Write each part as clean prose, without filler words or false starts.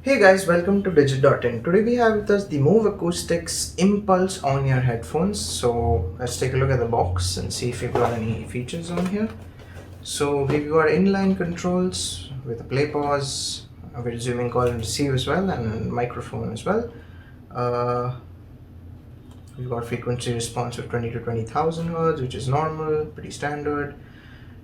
Hey guys, welcome to Digit.in. Today we have with us the MuveAcoustics Impulse on-ear headphones. So let's take a look at the box and see if we've got any features on here. So we've got inline controls with a play pause, with zooming call and receive as well, and microphone as well. We've got frequency response of 20 to 20,000 Hz, which is normal, pretty standard.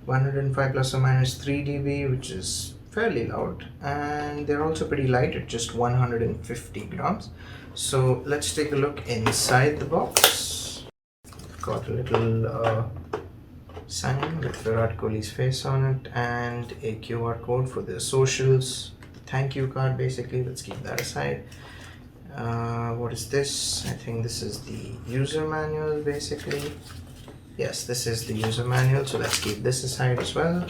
105 plus or minus 3 dB, which is fairly loud, and they're also pretty light at just 150 grams. So let's take a look inside the box. Got a little sign with Virat Kohli's face on it and a QR code for the socials. Thank you card basically. Let's keep that aside. What is this? I think this is the user manual basically. Yes, this is the user manual, so let's keep this aside as well.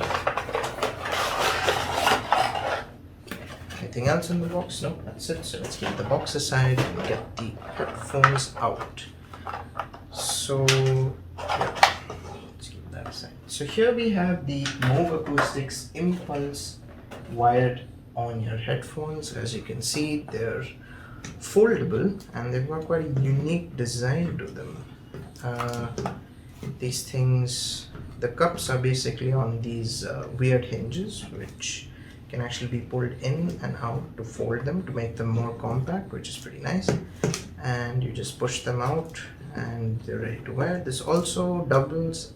Anything else in the box? No, that's it. So let's keep the box aside and get the headphones out. So yeah, let's keep that aside. So here we have the MuveAcoustics Impulse wired on-ear headphones. As you can see, they're foldable and they've got quite a unique design to them. These things, the cups are basically on these weird hinges which can actually be pulled in and out to fold them to make them more compact, which is pretty nice. And you just push them out and they're ready to wear. This also doubles,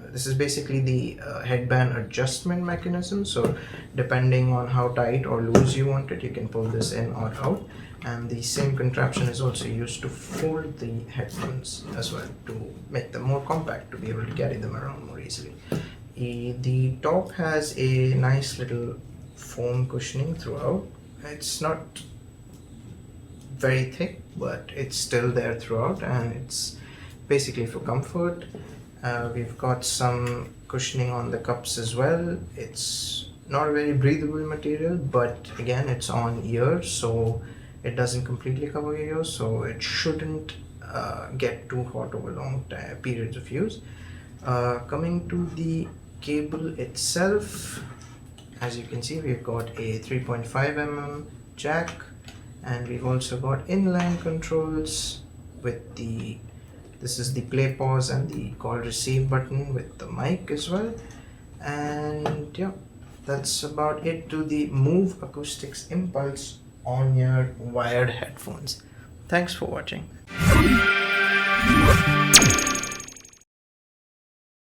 this is basically the headband adjustment mechanism, so depending on how tight or loose you want it, you can pull this in or out. And the same contraption is also used to fold the headphones as well to make them more compact, to be able to carry them around more easily. The top has a nice little foam cushioning throughout. It's not very thick, but it's still there throughout and it's basically for comfort. We've got some cushioning on the cups as well. It's not a very breathable material, but again, it's on ear, so it doesn't completely cover your ears, so it shouldn't get too hot over long periods of use. Coming to the cable itself, as you can see, we've got a 3.5 mm jack, and we've also got inline controls with this is the play pause and the call receive button with the mic as well. And yeah, that's about it to the MuveAcoustics Impulse on-ear wired headphones. Thanks for watching.